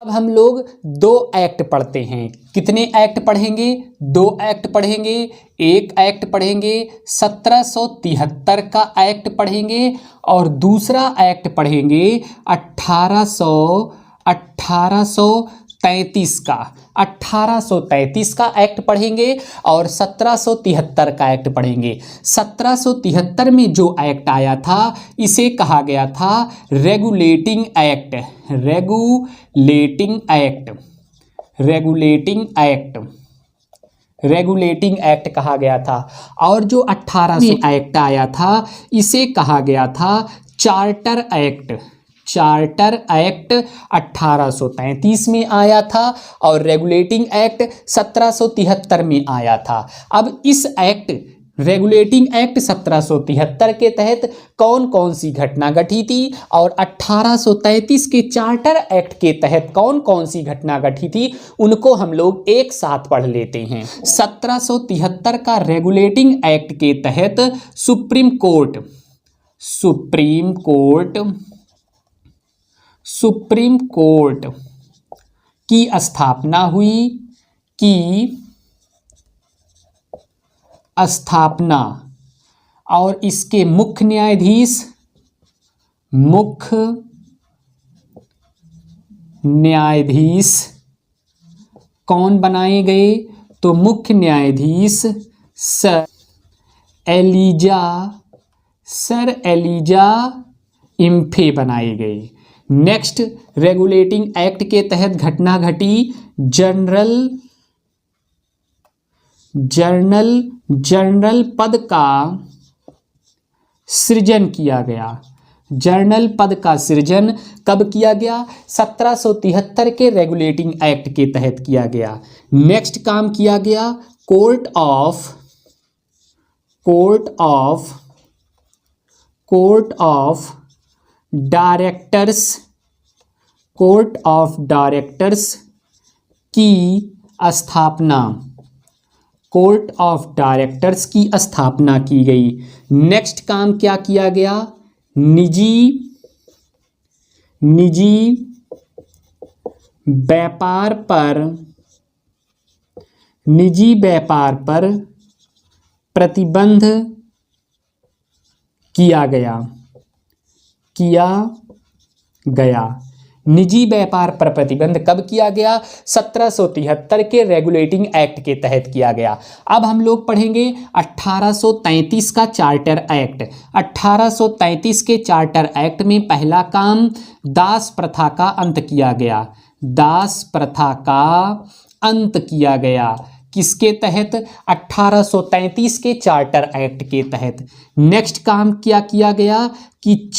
अब हम लोग 2 एक्ट पढ़ते हैं। कितने एक्ट पढ़ेंगे? 2 एक्ट पढ़ेंगे। एक एक्ट पढ़ेंगे 1773 का एक्ट पढ़ेंगे और दूसरा एक्ट पढ़ेंगे 1833 का। 1833 का एक्ट पढ़ेंगे और 1773 का एक्ट पढ़ेंगे। 1773 में जो एक्ट आया था इसे कहा गया था regulating act. Regulating act, regulating act, regulating act कहा गया था। और जो 1800 एक्ट आया था इसे कहा गया था चार्टर एक्ट। चार्टर एक्ट 1833 में आया था और रेगुलेटिंग एक्ट 1773 में आया था। अब इस एक्ट रेगुलेटिंग एक्ट 1773 के तहत कौन कौन सी घटना घटी थी और 1833 के चार्टर एक्ट के तहत कौन कौन सी घटना घटी थी, उनको हम लोग एक साथ पढ़ लेते हैं। 1773 का रेगुलेटिंग एक्ट के तहत सुप्रीम कोर्ट की स्थापना हुई, और इसके मुख्य न्यायाधीश कौन बनाए गए? तो मुख्य न्यायाधीश सर एलिजा इम्फे बनाए गए। नेक्स्ट, रेगुलेटिंग एक्ट के तहत घटना घटी जनरल पद का सृजन किया गया। जनरल पद का सृजन कब किया गया? 1773 के रेगुलेटिंग एक्ट के तहत किया गया। नेक्स्ट काम किया गया कोर्ट ऑफ डायरेक्टर्स की स्थापना। कोर्ट ऑफ डायरेक्टर्स की स्थापना की गई। नेक्स्ट काम क्या किया गया? निजी व्यापार पर प्रतिबंध किया गया। निजी व्यापार पर प्रतिबंध कब किया गया? 1773 के रेगुलेटिंग एक्ट के तहत किया गया। अब हम लोग पढ़ेंगे 1833 का चार्टर एक्ट। 1833 के चार्टर एक्ट में पहला काम दास प्रथा का अंत किया गया। दास प्रथा का अंत किया गया किसके तहत? 1833 के चार्टर एक्ट के तहत। नेक्स्ट काम क्या किया गया कि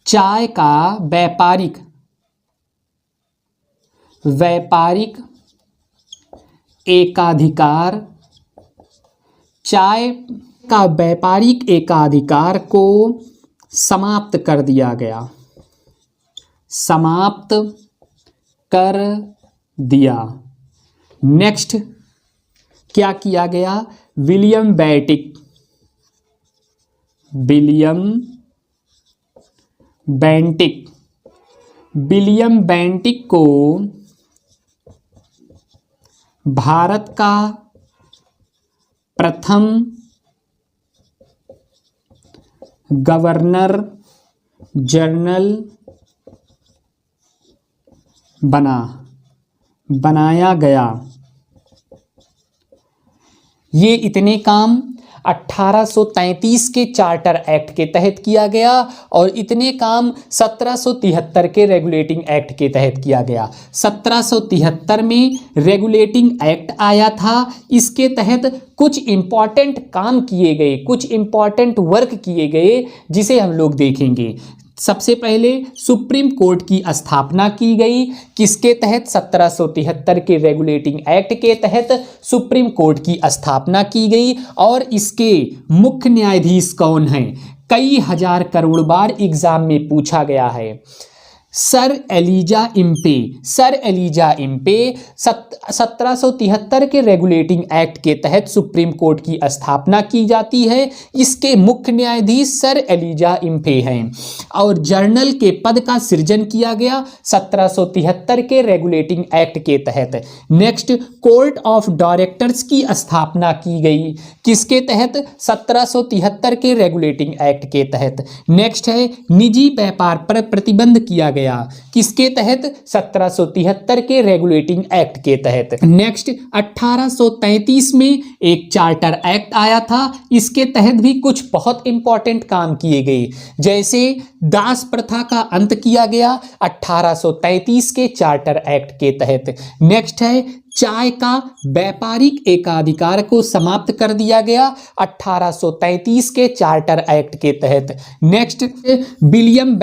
चाय का व्यापारिक एकाधिकार, चाय का व्यापारिक एकाधिकार को समाप्त कर दिया गया। नेक्स्ट क्या किया गया? विलियम बेंटिक को भारत का प्रथम गवर्नर जनरल बनाया गया। ये इतने काम 1833 के चार्टर एक्ट के तहत किया गया और इतने काम 1773 के रेगुलेटिंग एक्ट के तहत किया गया। 1773 में रेगुलेटिंग एक्ट आया था। इसके तहत कुछ इम्पॉर्टेंट काम किए गए, कुछ इम्पॉर्टेंट वर्क किए गए जिसे हम लोग देखेंगे। सबसे पहले सुप्रीम कोर्ट की स्थापना की गई। किसके तहत? 1773 के रेगुलेटिंग एक्ट के तहत सुप्रीम कोर्ट की स्थापना की गई। और इसके मुख्य न्यायाधीश कौन हैं? कई हजार करोड़ बार एग्जाम में पूछा गया है। Sir Elijah Impey. Sir Elijah Impey 1773 के रेगुलेटिंग एक्ट के तहत सुप्रीम कोर्ट की स्थापना की जाती है। इसके मुख्य न्यायाधीश सर एलिजा इम्पे हैं और जर्नल के पद का सृजन किया गया 1773 के रेगुलेटिंग एक्ट के तहत। नेक्स्ट, कोर्ट ऑफ डायरेक्टर्स की स्थापना की गई किसके तहत? 1773 के रेगुलेटिंग एक्ट के तहत। नेक्स्ट है निजी व्यापार पर प्रतिबंध किया गया किसके तहत? 1773 के रेगुलेटिंग एक्ट के तहत। नेक्स्ट, 1833 में एक चार्टर एक्ट आया था। इसके तहत भी कुछ बहुत इंपॉर्टेंट काम किए गए, जैसे दास प्रथा का अंत किया गया 1833 के चार्टर एक्ट के तहत। नेक्स्ट है चाय का व्यापारिक एकाधिकार को समाप्त कर दिया गया 1833 के चार्टर एक्ट के तहत। नेक्स्ट, विलियम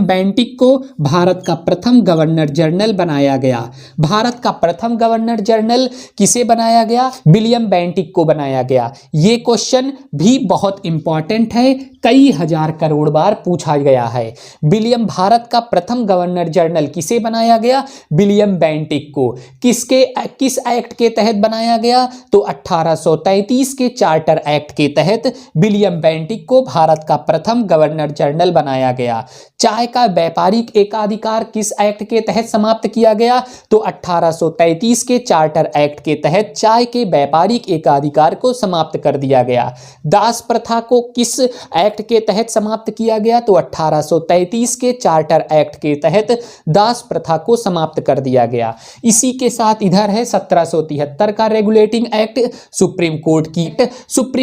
बेंटिक को भारत का प्रथम गवर्नर जनरल बनाया गया। भारत का प्रथम गवर्नर जनरल किसे बनाया गया? विलियम बेंटिक को बनाया गया। ये क्वेश्चन भी बहुत इंपॉर्टेंट है, कई हजार करोड़ बार पूछा गया है। भारत का प्रथम गवर्नर जनरल किसे बनाया गया? विलियम बेंटिक को। किस एक्ट के तहत बनाया गया? तो 1833 के चार्टर एक्ट के तहत विलियम बेंटिक को भारत का प्रथम गवर्नर जनरल बनाया गया। चाय का व्यापारिक एकाधिकार किस एक्ट के तहत समाप्त किया गया? तो 1833 के चार्टर एक्ट के तहत चाय के व्यापारिक एकाधिकार को समाप्त कर दिया गया। दास प्रथा को किस एक्ट के तहत समाप्त किया गया? तो 1833 के चार्टर एक्ट के तहत दास प्रथा को समाप्त कर दिया गया। इसी के साथ इधर है 1773 का रेगुलेटिंग एक्ट। सुप्रीम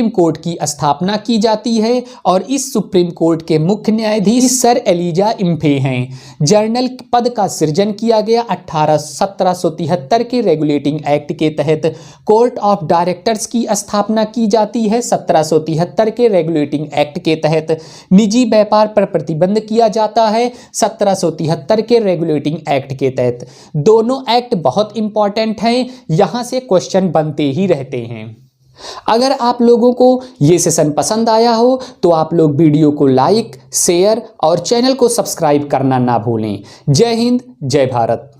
कोर्ट की स्थापना की जाती है और इस सुप्रीम कोर्ट के मुख्य न्यायाधीश सर एलिजा इम्फे हैं। जर्नल पद का सृजन किया गया 1773 के रेगुलेटिंग एक्ट के तहत। कोर्ट ऑफ डायरेक्टर्स की स्थापना की जाती है 1773 के रेगुलेटिंग एक्ट के तहत। निजी व्यापार पर प्रतिबंध किया जाता है 1773 के रेगुलेटिंग एक्ट के तहत। दोनों एक्ट बहुत इंपॉर्टेंट हैं, यहां से क्वेश्चन बनते ही रहते हैं। अगर आप लोगों को ये सेशन पसंद आया हो तो आप लोग वीडियो को लाइक, शेयर और चैनल को सब्सक्राइब करना ना भूलें। जय हिंद, जय भारत।